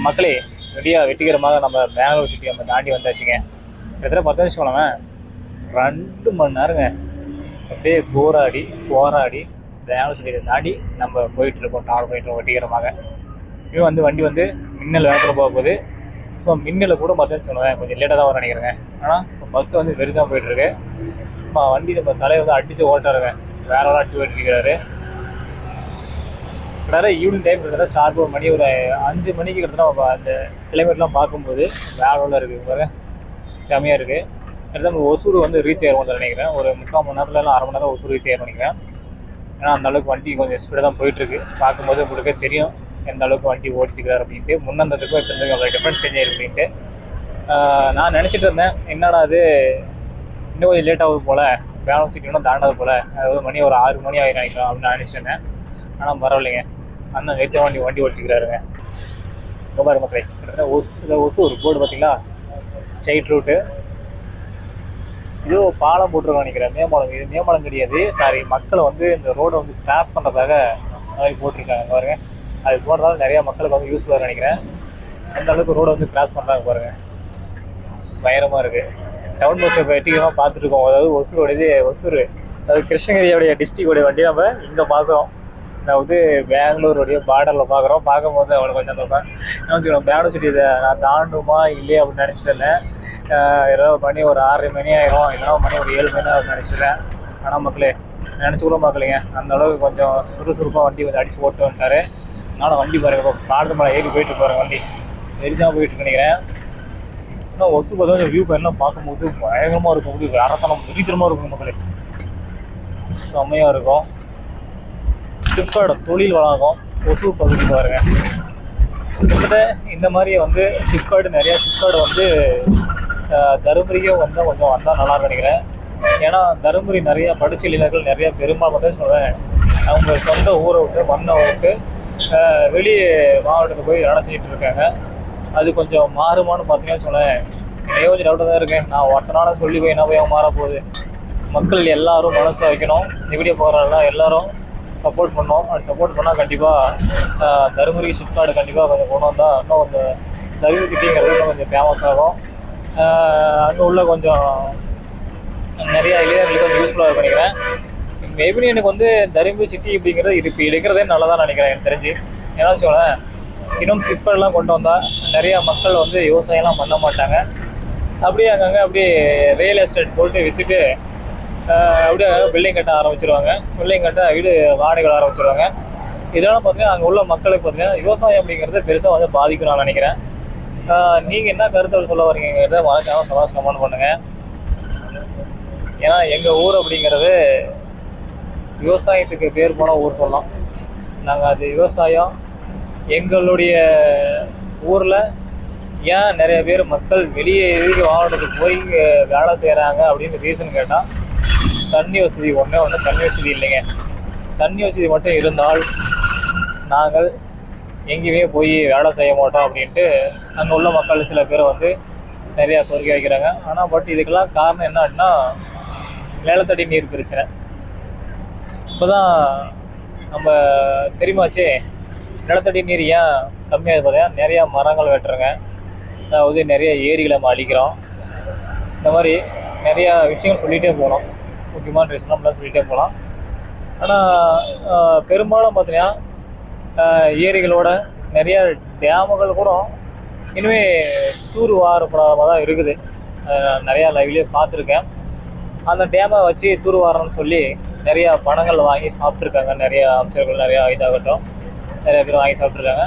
மக்களே, ரெடியாக வெற்றிகரமாக நம்ம பெங்களூர் சிட்டி நம்ம தாண்டி வந்தாச்சுங்க. கிட்டத்தட்ட 10 நிமிஷம் போனவன் 2 மணி நேரங்க அப்படியே போராடி பெங்களூர் சிட்டியை தாண்டி நம்ம போயிட்டுருக்கோம். ட்ராவல் பண்ணிட்டுருக்கோம் வெற்றிகரமாக. இப்போ வண்டி மின்னல் வேகத்தில் போக போகுது. ஸோ மின்னலில் கூட 10 நிமிஷம் சொல்லுவேன், கொஞ்சம் லேட்டாக தான் வர நினைக்கிறேங்க. ஆனால் இப்போ பஸ் வெறுதாக போயிட்டுருக்கு. வண்டி நம்ம தலையை அடித்து ஓட்டாருங்க, வேற அடித்து போயிட்டுருக்கிறாரு. கிட்டத்தட்ட ஈவினிங் டைம் கிட்டத்தட்ட ஷார்ப் ஒரு மணி ஒரு 5 மணிக்கு கிட்டத்தட்ட நம்ம அந்த கிளைமேட்லாம் பார்க்கும்போது வேலை இருக்குது பாருங்க, செமையாக இருக்குது. கிட்டத்தட்ட நம்ம ஒசூர் ரீச் ஆயிடுவோம் நினைக்கிறேன். ஒரு 3/4 மணி நேரத்தில் இல்லை 1/2 மணி நேரம் ஒசூர் ரீச் ஆயிரும் நினைக்கிறேன். ஏன்னா அந்தளவுக்கு வண்டி கொஞ்சம் ஸ்பீடாக தான் போயிட்டுருக்கு. பார்க்கும்போது உங்களுக்கே தெரியும் எந்த அளவுக்கு வண்டி ஓட்டிக்கிறார் அப்படின்ட்டு. முன்னந்ததுக்கும் இப்போ அவ்வளோ டிஃப்ரெண்ட் சேஞ்ச் ஆயிருக்கு அப்படின்ட்டு. நான் நினச்சிட்டு இருந்தேன், என்னடா அது இன்னும் கொஞ்சம் லேட் ஆகுது போல், பெங்களூர் சிட்டி இன்னும் தாண்டாது போல், அதாவது மணி ஒரு 6 மணி ஆகி நினைக்கலாம் அப்படின்னு நினச்சிட்டு இருந்தேன். ஆனால் பரவாயில்லைங்க, அண்ணன் நேற்று வண்டி ஓட்டிக்கிறாருங்க. ரொம்ப மக்களே, கிட்டத்தட்ட ஒசூர் போர்டு பார்த்தீங்களா, ஸ்ட்ரெயிட் ரூட்டு. இதோ பாலம் போட்டிருக்கோம் நினைக்கிறேன், மேம்பாலம். இது மேம்பாலம் கிடையாது, சாரி, மக்களை இந்த ரோடை கிராஸ் பண்ணுறதுக்காக போட்டிருக்காங்க பாருங்க. அது போடுறதால நிறையா மக்களுக்கு யூஸ்ஃபுல்லாக நினைக்கிறேன். அந்த அளவுக்கு ரோடை கிராஸ் பண்ணுறாங்க பாருங்கள், பயங்கரமாக இருக்குது. டவுன் பஸ்ஸை இப்போ வெற்றிகரமாக பார்த்துட்ருக்கோம். அதாவது ஒசூர் அதாவது கிருஷ்ணகிரியோடைய டிஸ்ட்ரிக்டோடைய வண்டி நம்ம இங்கே பார்க்குறோம். அதாவது பெங்களூருடைய பார்டரில் பார்க்கும்போது அவனுக்கு கொஞ்சம் சந்தோஷம். என்ன வச்சுக்கணும், பெங்களூர் சிட்டி இதை நான் தாண்டுமா இல்லையே அப்படின்னு நினச்சிட்டு இருந்தேன். ஏதாவது மணி ஒரு 6 மணி ஆயிரும், இல்லைனா மணி ஒரு 7 மணி அப்படின்னு நினச்சிட்டேன். ஆனால் மக்களே, நினச்சி கூட பார்க்கலைங்க, அந்த அளவுக்கு கொஞ்சம் சுறுசுறுப்பாக வண்டி அடித்து ஓட்டு வந்துட்டார். நானும் வண்டி பாருங்க, இப்போ பாடத்து மலை ஏறி போயிட்டு போகிறேன், வண்டி எரிதான் போயிட்டு நினைக்கிறேன். இன்னும் ஒசூர் பார்த்தா வியூ பாயிண்ட்லாம் பார்க்கும்போது பயங்கரமாக இருக்கும், அரத்தனம் விரித்திரமாக இருக்கும் மக்களே, செம்மையாக இருக்கும். சிப்காடு தொழில் வளாகம் ஒசூர் பகுதி பாருங்க. கிட்டத்தட்ட இந்த மாதிரி சிப்காடு நிறையா சிப்காடு தருமபுரியும் கொஞ்சம் வந்தால் நல்லா நினைக்கிறேன். ஏன்னா தருமபுரி நிறையா படிச்ச இளைஞர்கள் நிறையா பெரும்பாலும் சொல்கிறேன், அவங்க சொந்த ஊரை விட்டு மண்ணை விட்டு வெளியே மாவட்டத்துக்கு போய் வேலை செஞ்சுட்டு இருக்காங்க. அது கொஞ்சம் மாறுமானு பார்த்தீங்கன்னா சொன்னேன், கொஞ்சம் டவுட்டாக தான் இருக்கேன். நான் ஒருத்தனால சொல்லி போய் என்ன போய் மாற போகுது. மக்கள் எல்லாரும் மனசை வைக்கணும், இப்படியே போகிறாங்கன்னா எல்லாரும் சப்போர்ட் பண்ணோம். அது சப்போர்ட் பண்ணால் கண்டிப்பாக தருமபுரி சிப்காடு கண்டிப்பாக கொஞ்சம் கொண்டு வந்தால் இன்னும் கொஞ்சம் தருமபுரி சிட்டிங்கிறது இன்னும் கொஞ்சம் ஃபேமஸ் ஆகும். அங்கே உள்ள கொஞ்சம் நிறையா இளைஞர்களுக்கு கொஞ்சம் யூஸ்ஃபுல்லாக பண்ணிக்கிறேன். மேபி எனக்கு தருமபுரி சிட்டி அப்படிங்கிறது இப்போ எடுக்கிறதே நல்லதான் நினைக்கிறேன் எனக்கு தெரிஞ்சு. ஏன்னா வச்சுக்கோங்களேன், இன்னும் சிப்காடெலாம் கொண்டு வந்தால் நிறையா மக்கள் விவசாயம்லாம் பண்ண மாட்டாங்க. அப்படியே அங்கங்கே அப்படியே ரியல் எஸ்டேட் போட்டு விற்றுட்டு அப்படியே பில்டிங் கட்ட ஆரம்பிச்சிருவாங்க. பில்டிங் கட்ட வீடு வாடகை ஆரம்பிச்சிருவாங்க. இதெல்லாம் பார்த்தீங்கன்னா அங்கே உள்ள மக்களுக்கு பார்த்தீங்கன்னா விவசாயம் அப்படிங்கிறது பெருசாக பாதிக்கும் நான் நினைக்கிறேன். நீங்கள் என்ன கருத்து சொல்ல வரீங்கிறத மறக்காம சவாஸ் கமெண்ட் பண்ணுங்கள். ஏன்னா எங்கள் ஊர் அப்படிங்கிறது விவசாயத்துக்கு பேர் போன ஊர் சொல்லலாம். நாங்கள் அது விவசாயம் எங்களுடைய ஊரில் ஏன் நிறைய பேர் மக்கள் வெளியே எதுக்கு மாவட்டத்துக்கு போய் வேலை செய்கிறாங்க அப்படின்னு ரீசன் கேட்டால், தண்ணி வசதி தண்ணி வசதி இல்லைங்க. தண்ணி வசதி மட்டும் இருந்தால் நாங்கள் எங்கேயுமே போய் வேலை செய்ய மாட்டோம் அப்படின்ட்டு அங்கே உள்ள மக்கள் சில பேர் நிறையா கோரிக்கை வைக்கிறாங்க. ஆனால் இதுக்கெல்லாம் காரணம் என்ன அப்படின்னா, நிலத்தடி நீர் பிரச்சனை. இப்போ தான் நம்ம தெரியுமாச்சே, நிலத்தடி நீர் ஏன் கம்மியாக பார்த்தீங்கன்னா நிறையா மரங்கள் வெட்டுறோங்க, அதாவது நிறைய ஏரிகளை நம்ம அழிக்கிறோம். இந்த மாதிரி நிறையா விஷயங்கள் சொல்லிகிட்டே போகலாம், முக்கியமான ரீசன்லாம் சொல்லிகிட்டே போகலாம். ஆனால் பெரும்பாலும் பார்த்தீங்கன்னா ஏரிகளோட நிறையா டேமுகள் கூட இனிமே தூர் வாரப்படாமல் தான் இருக்குது. நிறையா லைவ்லேயே பார்த்துருக்கேன். அந்த டேமை வச்சு தூர் வாரணும்னு சொல்லி நிறையா பணங்கள் வாங்கி சாப்பிட்ருக்காங்க. நிறையா அமைச்சர்கள் நிறையா இதாகட்டும் நிறைய பேர் வாங்கி சாப்பிட்ருக்காங்க.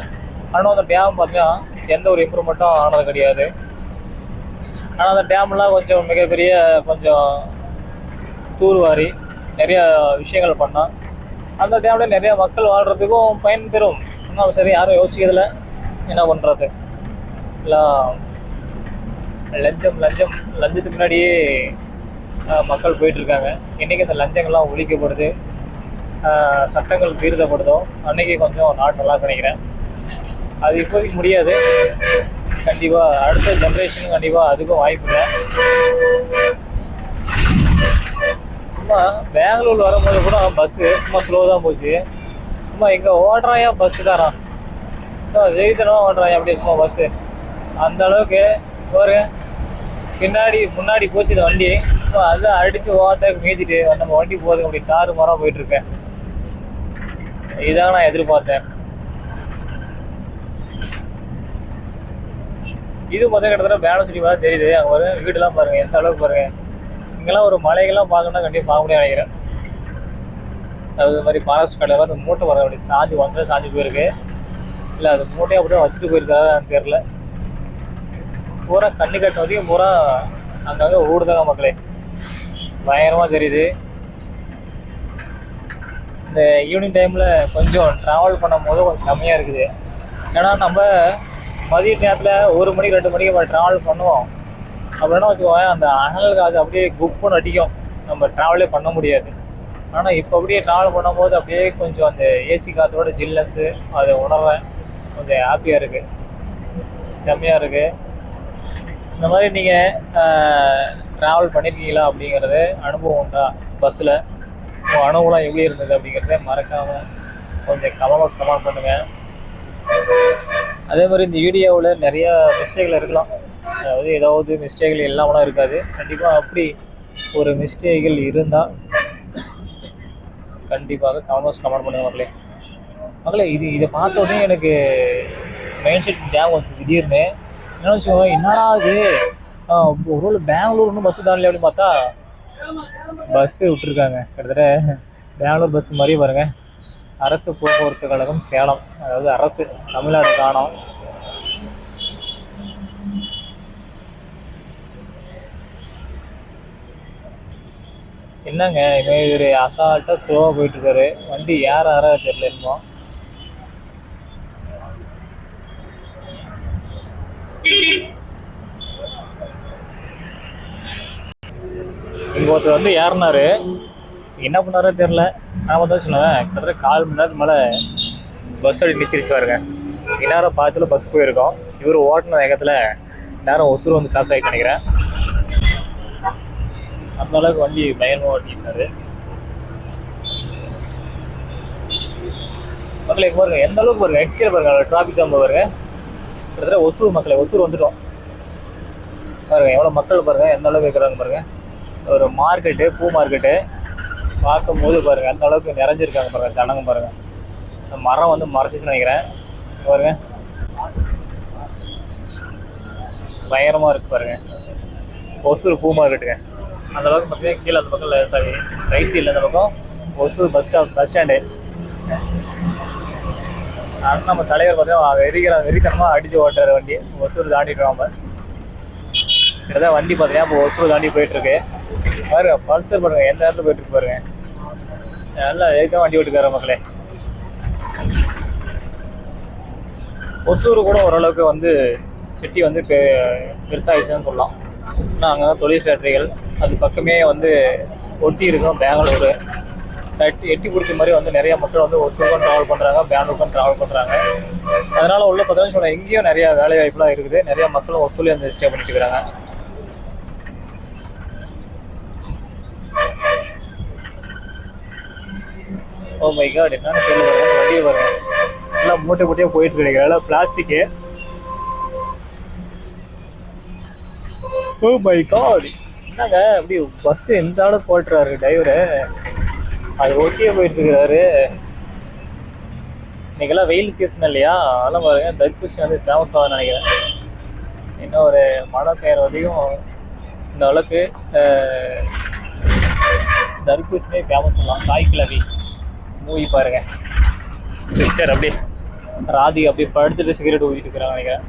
ஆனால் அந்த டேம் பார்த்தீங்கன்னா எந்த ஒரு இம்ப்ரூவ்மெண்ட்டும் ஆனது கிடையாது. ஆனால் அந்த டேம்லாம் கொஞ்சம் மிகப்பெரிய கொஞ்சம் தூர்வாரி நிறையா விஷயங்கள் பண்ணால் அந்த டேமில் நிறையா மக்கள் வாழ்கிறதுக்கும் பயன் பெறும். இன்னும் சரி யாரும் யோசிக்கிறதில்ல, என்ன பண்ணுறது எல்லாம் லஞ்சத்துக்கு முன்னாடியே மக்கள் போயிட்டுருக்காங்க. இன்றைக்கி இந்த லஞ்சங்கள்லாம் ஒழிக்கப்படுது, சட்டங்கள் திருத்தப்படுதோ அன்றைக்கி கொஞ்சம் நாடு நல்லா நினைக்கிறேன். அது இப்போதைக்கு முடியாது, கண்டிப்பாக அடுத்த ஜென்ரேஷனும் கண்டிப்பாக அதுக்கும் வாய்ப்பு இல்லை. சும்மா பெங்களூர் வரும்போது கூட பஸ்ஸு சும்மா ஸ்லோ தான் போச்சு. சும்மா எங்கே ஓடுறாயா பஸ்ஸுக்காரன், வெறித்தனமாக ஓட்டுறாங்க அப்படியே சும்மா பஸ்ஸு அந்த அளவுக்கு. ஒரு முன்னாடி போச்சு இந்த வண்டி, அதை அடித்து ஓவர்டேக் மீதிட்டு நம்ம வண்டி போகுது அப்படி தாறு மாறாக போயிட்டுருக்கேன். இதாங்க நான் எதிர்பார்த்தேன். இது மொதல் கிட்டத்தட்ட பேனஸ் சிட்டி மாதிரி தெரியுது. அங்கே ஒரு வீடுலாம் பாருங்கள் எந்த அளவுக்கு பாருங்கள். இங்கெல்லாம் ஒரு மலைகள்லாம் பார்க்கணுன்னா கண்டிப்பாக பார்க்க முடியாது நினைக்கிறேன். அது மாதிரி ஃபாரஸ்ட் கடையில் அந்த மூட்டை வர அப்படி சாஞ்சு போயிருக்கு. இல்லை அது மூட்டையை அப்படியே வச்சுட்டு போயிருக்காரு தெரில. பூரா கண்ணு கட்டின வரைக்கும் பூரா அங்கங்கே ஓடுதாங்க மக்களே, பயங்கரமாக தெரியுது. இந்த ஈவினிங் டைமில் கொஞ்சம் ட்ராவல் பண்ணும் போது கொஞ்சம் செம்மையாக இருக்குது. ஏன்னா நம்ம மதிய நேரத்தில் 1 மணிக்கு 2 மணிக்கு நம்ம ட்ராவல் பண்ணுவோம் அப்படின்னா வச்சுக்கோங்க, அந்த அனல் காது அப்படியே குப்புன்னு அடிக்கும், நம்ம ட்ராவலே பண்ண முடியாது. ஆனால் இப்போ அப்படியே ட்ராவல் பண்ணும்போது அப்படியே கொஞ்சம் அந்த ஏசி காற்றோட ஜில்னஸ்ஸு அதை உணர்வேன், கொஞ்சம் ஹாப்பியாக இருக்குது, செம்மையாக இருக்குது. இந்த மாதிரி நீங்கள் ட்ராவல் பண்ணியிருக்கீங்களா அப்படிங்கிறது அனுபவம் உண்டா பஸ்ஸில்? உங்கள் அனுபவம்லாம் எப்படி இருந்தது அப்படிங்கிறத மறக்காமல் கொஞ்சம் கமெண்ட் பண்ணுங்கள். அதே மாதிரி இந்த வீடியோவில் நிறையா மிஸ்டேக்கில் இருக்கலாம், அதாவது ஏதாவது மிஸ்டேக்கில் இல்லாமலாம் இருக்காது. கண்டிப்பாக அப்படி ஒரு மிஸ்டேக்கில் இருந்தால் கண்டிப்பாக கமெண்ட் பண்ணுங்கள் மக்களே. இதை பார்த்த உடனே எனக்கு மைண்ட் செட் ஞாபகம் வந்துச்சு திடீர்னு. என்ன வச்சுக்கோங்க, என்னடா இது ஒரு பெங்களூர் ஒன்றும் பஸ்ஸு தானே அப்படின்னு பார்த்தா பஸ்ஸு விட்டுருக்காங்க. கிட்டத்தட்ட பெங்களூர் பஸ் மாதிரி பாருங்கள், அரசு போக்குவரத்து கழகம் சேலம், அதாவது அரசு தமிழ்நாடு காணோம். என்னங்க இவர் அசால்ட்டாக ஸ்லோவாக போயிட்டுருக்காரு, வண்டி யார தெரியல என்னமோ. இங்கே ஒருத்தர் வந்து ஏறினாரு, என்ன பண்ணாரோ தெரில. நான் தான் சொல்லுவேன், கிட்டத்தட்ட 1/4 மணி நேரத்துக்கு மேலே பஸ் அப்படி நிச்சிருச்சு பாருங்க. இந்நேரம் பார்த்துல பஸ் போயிருக்கோம். இவர் ஓட்டின வேகத்தில் நேரம் ஒசூர் வந்து கிராஸ் ஆகி நினைக்கிறேன். அந்த அளவுக்கு வண்டி பயங்கரமாக ஓட்டிட்டாரு. மக்களை பாருங்க எந்த அளவுக்கு பாருங்க, கீழே பாருங்க டிராஃபிக் ஜாம் பாருங்க. கிட்டத்தட்ட ஒசூர் மக்களை ஒசூர் வந்துட்டோம் பாருங்க, எவ்வளோ மக்கள் பாருங்க எந்த அளவுக்கு இருக்கிறாங்க பாருங்க. ஒரு மார்க்கெட்டு, பூ மார்க்கெட்டு பார்க்கும் போது பாருங்க அந்த அளவுக்கு நிறைஞ்சிருக்காங்க பாருங்க ஜனங்க பாருங்க. மரம் வந்து மறைச்சிச்சுன்னு நினைக்கிறேன் பாருங்க, பயங்கரமா இருக்கு பாருங்க ஒசூர் பூ மார்க்கெட்டுங்க. அந்த அளவுக்கு பார்த்தீங்கன்னா கீழே அந்த பக்கம் ரைஸ் இல்லை, அந்த பக்கம் ஒசூர் பஸ் ஸ்டாண்டு. ஆனால் நம்ம தலைவர் பார்த்தீங்கன்னா வெறித்தனமாக அடித்து ஓட்டுறாரு வண்டி. ஒசூர் தாண்டிட்டு நம்ம கிட்டதான் வண்டி பார்த்தீங்கன்னா இப்போ ஒசூர் தாண்டி போயிட்டுருக்கு பாருங்க. பல்சர் பாருங்க எந்த நேரத்தில் போயிட்டுருக்கு பாருங்க, நல்லா ஏற்கனவே வண்டி ஓட்டுக்கார மக்களே. ஒசூர் கூட ஓரளவுக்கு வந்து சிட்டி வந்து பெருசாகிடுச்சுன்னு சொல்லலாம். ஏன்னா அங்கே தான் தொழில் ஃபேக்ட்ரிகள், அது பக்கமே வந்து ஒட்டி இருக்கும் பெங்களூரு. எட்டி பிடிச்ச மாதிரி வந்து நிறைய மக்கள் வந்து ஒசூருக்கும் ட்ராவல் பண்ணுறாங்க, பெங்களூருக்கும் ட்ராவல் பண்ணுறாங்க. அதனால் உள்ள பார்த்தோன்னு சொன்னால் எங்கேயும் நிறையா வேலை வாய்ப்புலாம் இருக்குது. நிறையா மக்களும் ஒசூர்லேயே வந்து ஸ்டே பண்ணிட்டு இருக்கிறாங்க. ஓ மை காட், என்னன்னு தெரியல பாருங்க, வண்டியை பாருங்க எல்லாம் மூட்டையாக போயிட்டு இருக்கு, எல்லாம் பிளாஸ்டிக்கு. ஓ மை காட், என்னங்க அப்படி பஸ் எந்த அளவுக்கு போட்டுறாரு டிரைவரு, அது ஓட்டியே போயிட்டு இருக்கிறாரு. இன்னைக்கெல்லாம் வெயில் சீசன் இல்லையா, அதெல்லாம் பாருங்க தர்பூசணி வந்து ஃபேமஸ் ஆகுதுன்னு நினைக்கிறேன். இன்னும் ஒரு மழை பெய்கிற வரைக்கும் இந்த அளவுக்கு தர்பூசணியே ஃபேமஸ் சொல்லலாம். தாய் கிழவி மூவி பாருங்க, பிக்சர் அப்படியே ராதி அப்படியே படுத்துட்டு சிகரெட் ஊற்றிட்டு இருக்கிறாங்க நினைக்கிறேன்.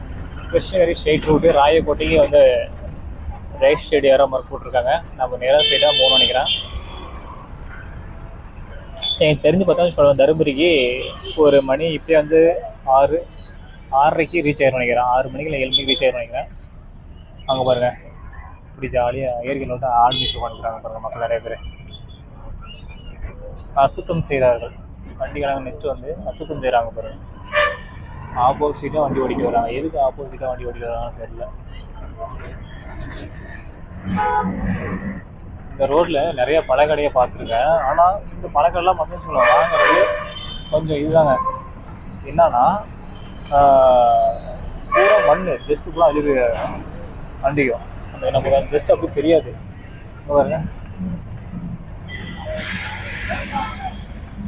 கிருஷ்ணகிரி ஸ்ட்ரெயிட் ரூட்டு ராயக்கோட்டைக்கு வந்து ரைட் சைடு ஏற மாதிரி போட்டிருக்காங்க. நம்ம நேராக சைடாக போகணும்னு நினைக்கிறேன். எனக்கு தெரிஞ்சு பார்த்தா சொல்லுவேன், தருமபுரிக்கு ஒரு மணி இப்போயே வந்து 6:30க்கு ரீச் ஆயிரும் நினைக்கிறேன். 6 மணிக்கு இல்லை 7 மணிக்கு ரீச் ஆயிரும் நினைக்கிறேன். அங்கே பாருங்கள் இப்படி ஜாலியாக இயற்கை நோட்டு ஆழ்மிச்சு உட்காந்துக்கிறாங்க பாருங்கள் மக்கள் நிறைய பேர். அசுத்தம் செய்கிறார்கள் வண்டிகளாக. நெக்ஸ்ட்டு வந்து அசுத்தம் செய்கிறாங்க பாருங்கள். ஆப்போசிட்டாக வண்டி ஓடிக்க வராங்க. எதுக்கு ஆப்போசிட்டாக வண்டி ஓடிக்க வராங்கன்னு தெரியல. இந்த ரோட்டில் நிறைய பழக்கடையை பார்த்துருக்கேன். ஆனால் இந்த பழக்கடைலாம் பார்த்தீங்கன்னு சொல்லுவாங்க வாங்குறது கொஞ்சம் இதுதாங்க. என்னன்னா பூரா மண் ஜஸ்ட் ஃபுல்லாக அழிவு வண்டிக்கும். அந்த நமக்கு அந்த ஜஸ்ட் அப்படி தெரியாது. பாருங்க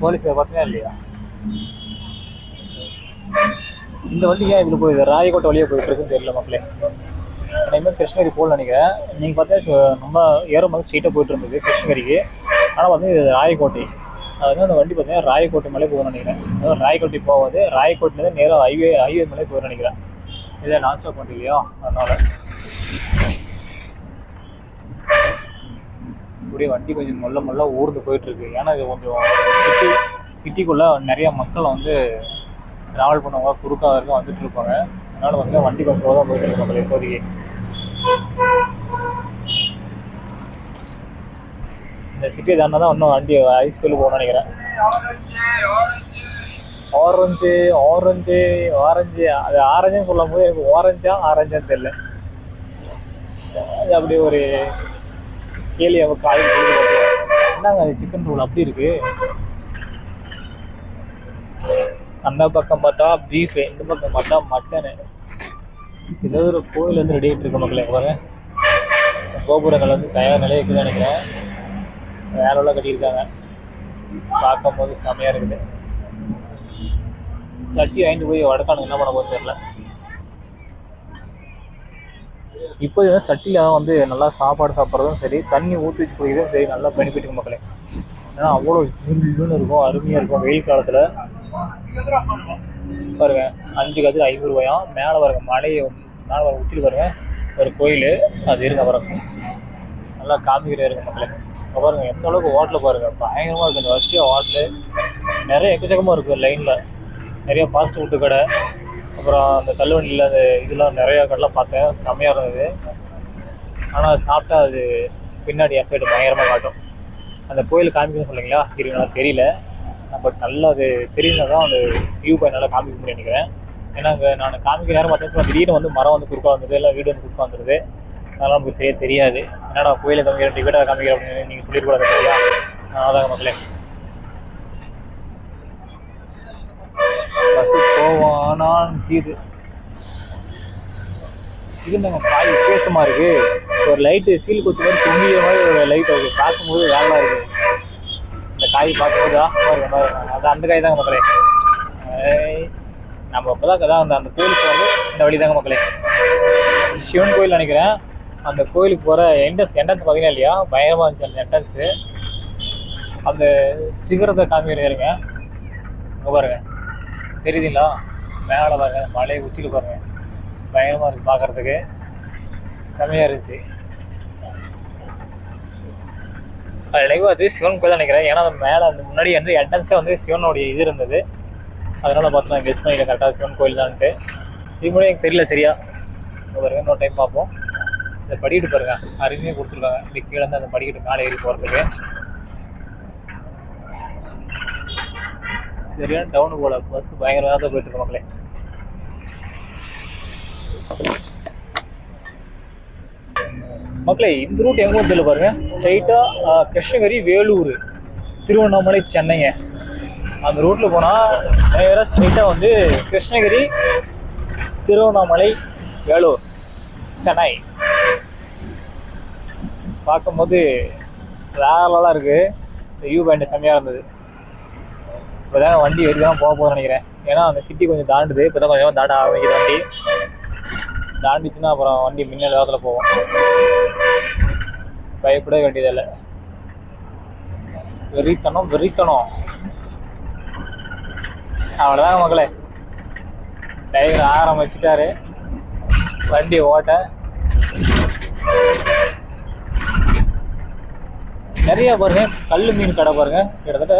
போலீஸ் பார்த்தீங்கன்னா இல்லையா, இந்த வண்டி ஏன் இப்படி போகுது, ராயக்கோட்டை வழியாக போயிட்டு இருக்குன்னு தெரியல மக்களே. இனிமேல் கிருஷ்ணகிரி போகல நினைக்கிறேன். நீங்கள் பார்த்தா நம்ம ஏறும்போது ஸ்ட்ரெயிட்டாக போயிட்டு இருந்தது கிருஷ்ணகிரிக்கு. ஆனால் வந்து இது ராயக்கோட்டை. அது வந்து அந்த வண்டி பார்த்தீங்கன்னா ராயக்கோட்டை மேலே போகணும்னு நினைக்கிறேன். அதாவது ராயக்கோட்டை போகாது, ராயக்கோட்டையிலேருந்து நேராக ஹைவே மேலே போகணும்னு நினைக்கிறேன். இல்லை நான் ஸ்டாப் பண்ணி இல்லையா, அதனால் இப்படியே வண்டி கொஞ்சம் மொல்ல ஊர்ந்து போயிட்டுருக்கு. ஏன்னா இது கொஞ்சம் சிட்டிக்குள்ளே நிறையா மக்கள் வந்து ட்ராவல் பண்ணுவாங்க, குறுக்காக இருக்க வந்துட்டு இருப்பாங்க. அதனால் வந்து வண்டி கொஞ்சம் சோதாக போயிட்டு இருக்காங்க இப்போதைக்கு. இந்த சிட்டி தானே தான் இன்னும் வண்டி ஐஸ்கூலுக்கு போகணும்னு நினைக்கிறேன். ஆரஞ்சு அது ஆரஞ்சுன்னு சொல்லும் போது எனக்கு ஆரஞ்சான்னு தெரியல. அது அப்படி ஒரு கேலி அவருக்கு ஆயில் என்னங்க அது சிக்கன் ரோல் அப்படி இருக்கு. அந்த பக்கம் பார்த்தா பீஃபு, இந்த பக்கம் பார்த்தா மட்டனு. ஏதோ ஒரு கோயில் வந்து ரெடி ஆகிட்டு இருக்க மக்களே. பாருங்க கோபுரங்கள் வந்து தயார் நிலையை இருக்குதுன்னு நினைக்கிறேன். வேலைலாம் கட்டியிருக்காங்க, பார்க்கும் போது செமையாக இருக்குது. சட்டி வாங்கிட்டு போய் வடக்கானுக்கு என்ன பண்ண போது தெரியல. இப்போது வந்து சட்டியில் வந்து நல்லா சாப்பாடு சாப்பிட்றதும் சரி, தண்ணி ஊற்றி வச்சு குடிக்கிறதும் சரி, நல்லா பெனிஃபிட்டுங்க மக்களே. ஏன்னா அவ்வளோ ஜில்லுன்னு இருக்கும், அருமையாக இருக்கும் வெயில் காலத்தில். பாருங்க 5 கதில் 500 ரூபாயாம். மேலே பாருங்க மலையை மேலே வர உச்சியில் பாருங்க ஒரு கோயில், அது இருங்க பாருங்க நல்லா காமிக்கிட்டே இருக்கு மக்களே. பாருங்க எந்த அளவுக்கு ஹோட்டலில் பாருங்க பயங்கரமாக இருக்குது. இந்த வருஷம் ஹோட்டலு நிறைய எக்கச்சக்கமாக இருக்குது. லைனில் நிறைய ஃபாஸ்ட் ஃபுட்டு கடை, அப்புறம் அந்த தள்ளுவண்டியில் அந்த இதெல்லாம் நிறையா கடைலாம் பார்த்தேன், செம்மையாக இருந்தது. ஆனால் சாப்பிட்டா அது பின்னாடி எஃபெக்ட் பயங்கரமாக காட்டும். அந்த கோயில் காமிக்கணும்னு சொல்லுங்களா, இருங்களா தெரியல, பட் நல்லா அது தெரியுதுனா தான் அந்த வியூ பாயிண்ட் நல்லா காமிக்க முடியும் நினைக்கிறேன். ஏன்னா அங்கே நான் காமிக்க நேரம் பார்த்தேன், திடீர்னு வந்து மரம் வந்து குறுக்கா வந்தது, எல்லாம் வீடு வந்து குறுக்கா வந்துடுது. அதெல்லாம் நமக்கு செய்ய தெரியாது. என்னடா கோயிலை காமிக்கிறேன் டிக்கெட்டாக காமிக்கிறேன் அப்படின்னு நீங்கள் சொல்லிடக்கூடாது சரியா. அதாங்க மக்களே, பஸ்ஸு போவானான்னு இது நாங்கள் காய் வித்தியாசமாக இருக்குது. ஒரு லைட்டு சீல் குத்து மாதிரி தொங்கிய மாதிரி ஒரு லைட் இருக்குது, பார்க்கும்போது வேலை இருக்குது. இந்த காய் பார்க்கும்போது அது அந்த காய் தாங்க மக்களே. நம்ம இப்போ தான் அந்த கோயிலுக்கு வந்து இந்த வழி தாங்க மக்களே. சிவன் கோயில் நினைக்கிறேன். அந்த கோயிலுக்கு போகிற என்ட்ரன்ஸ் பார்த்தீங்கன்னா இல்லையா, பயங்கரமாக இருந்துச்சு அந்த என்ட்ரன்ஸு. அந்த சிகரத்தை காமிக்கிற இருங்க அங்கே பாருங்க, தெரியுதுங்களா, மேலே பாருங்க மலையை உச்சியில் பாருங்க, பயங்கரமாக இருக்குது பார்க்குறதுக்கு, செம்மையாக இருந்துச்சு. அது நினைவு அது சிவன் கோயில் நினைக்கிறேன். ஏன்னா அந்த மேலே அந்த முன்னாடி வந்து என்ட்ரன்ஸே வந்து சிவனுடைய இது இருந்தது. அதனால் பார்த்தா கெஸ் பண்ணிக்கிறேன் கரெக்டாக சிவன் கோயில் தான்ட்டு. இது கூட எனக்கு தெரியல சரியா. பாருங்க இன்னொரு டைம் பார்ப்போம். இந்த படிக்கிட்டு பாருங்க அருமையாக கொடுத்துருக்காங்க. இந்த கீழே இருந்து அந்த படிக்கிட்டு மேலே ஏறி போகிறதுக்கு சரியான டவுனு போல. பஸ் பயங்கரமாக தான் போயிட்டு இருக்கு மக்களே. மக்களே இந்த ரூட் எங்கே தெரியல பாருங்க, ஸ்ட்ரைட்டாக கிருஷ்ணகிரி, வேலூர், திருவண்ணாமலை, சென்னைங்க. அந்த ரூட்டில் போனால் நேராக ஸ்ட்ரைட்டாக வந்து கிருஷ்ணகிரி, திருவண்ணாமலை, வேலூர், சென்னை. பார்க்கும்போது வேறெல்லாம் இருக்குது. இந்த வியூ பாயிண்ட் செம்மையாக இருந்தது. இப்போ தான் வண்டி எடுத்து தான் போக போகிறேன்னு நினைக்கிறேன். ஏன்னா அந்த சிட்டி கொஞ்சம் தாண்டுது, இப்போ தான் கொஞ்சம் தாண்ட ஆரம்பிக்குது. வண்டி தாண்டிச்சுன்னா அப்புறம் வண்டி மின்னல் வேகத்தில் போவோம், பயப்பட வேண்டியதில்லை. வெறித்தனம் அவ்வளோதாங்க மக்களே. டிரைவர் ஆரம்பிச்சிட்டாரு வண்டி ஓட்ட. நிறைய பாருங்க கல் மீன் கடை பாருங்க. கிட்டத்தட்ட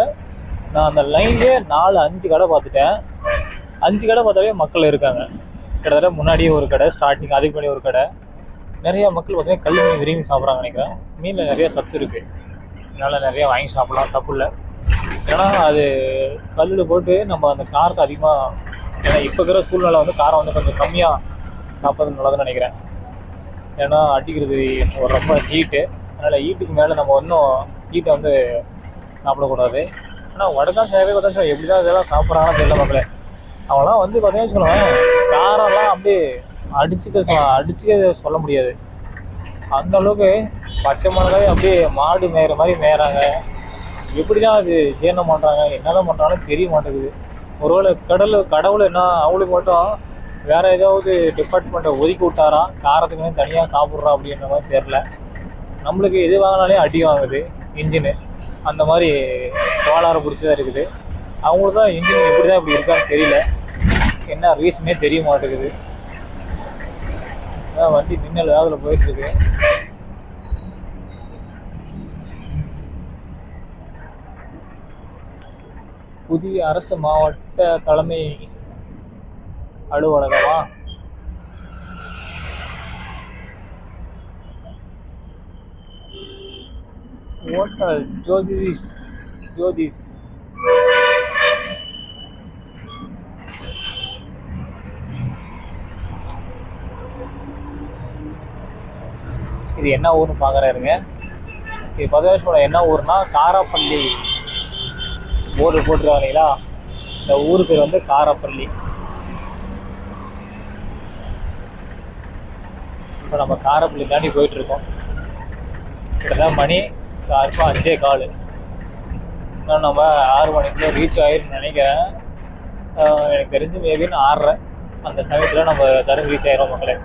நான் அந்த லைன்லேயே 4-5 கடை பார்த்துட்டேன். 5 கடை பார்த்தாவே மக்கள் இருக்காங்க. கிட்டத்தட்ட முன்னாடியே ஒரு கடை, ஸ்டார்டிங் அதுக்கு முன்னாடி ஒரு கடை. நிறைய மக்கள் பார்த்தீங்கன்னா கல் மீன் விரும்பி சாப்பிட்றாங்க நினைக்கிறேன். மீனில் நிறைய சத்து இருக்குது, அதனால் நிறைய வாங்கி சாப்பிட்லாம், தப்பு இல்லை. ஏன்னா அது கல்லில் போட்டு நம்ம அந்த காரத்தை அதிகமாக, ஏன்னா இப்போ இருக்கிற சூழ்நிலை வந்து காரம் வந்து கொஞ்சம் கம்மியாக சாப்பிட்றது நல்லதுன்னு நினைக்கிறேன். ஏன்னா அடிக்கிறது ஒரு ரொம்ப ஹீட்டு, அதனால் ஹீட்டுக்கு மேலே நம்ம இன்னும் ஹீட்டை வந்து சாப்பிடக்கூடாது. ஆனால் வடக்கா சேவை பார்த்தா எப்படி தான் இதெல்லாம் சாப்பிட்றாங்கன்னு தெரியல மக்களே. அவங்களாம் வந்து பார்த்தீங்கன்னா வச்சுக்கோங்களேன், காரெல்லாம் அப்படியே அடிச்சுக்க சொல்ல முடியாது. அந்த அளவுக்கு பச்சை மிளகாய் அப்படியே மாடு மேயிற மாதிரி மேயறாங்க. எப்படி தான் அது ஜீரணம் பண்ணுறாங்க, என்னதான் பண்ணுறாங்கன்னு தெரிய மாட்டேங்குது. ஒருவேளை கடவுள் என்ன அவங்களுக்கு மட்டும் வேற ஏதாவது டிபார்ட்மெண்ட்டை ஒதுக்கி விட்டாரா, காரத்துக்குன்னு தனியாக சாப்பிட்றா அப்படின்ற மாதிரி தெரில. நம்மளுக்கு எது வாங்கினாலே அடி வாங்குது இன்ஜினு, அந்த மாதிரி கோளாறு பிடிச்சதாக இருக்குது. அவங்களுக்கு தான் இன்ஜின் எப்படி தான் இப்படி இருக்கான்னு தெரியல, என்ன ரீசனே தெரிய மாட்டேங்குது. வண்டி மின்னல் வேகத்தில் போயிட்டுருக்கு. புதிய அரசு மாவட்ட தலைமை அலுவலகமா? ஹோட்டல் ஜோதிஸ். இது என்ன ஊர்னு பார்க்குறாருங்க. இது 10 வருஷம் என்ன ஊர்னா காராப்பள்ளி போர்டு போட்டுருக்காங்களா. இந்த ஊர் பேர் வந்து காராப்பள்ளி. இப்போ நம்ம காராப்பள்ளி தாண்டி போயிட்டுருக்கோம். கிட்டத்தட்ட மணி ஷார்ப்பாக 5:15. இன்னும் நம்ம 6 மணிக்குள்ளே ரீச் ஆகிருன்னு நினைக்கிறேன். எனக்கு தெரிஞ்சு மேபின்னு 6:30 அந்த சமயத்தில் நம்ம தருமபுரி ரீச் ஆகிரும் மக்களே.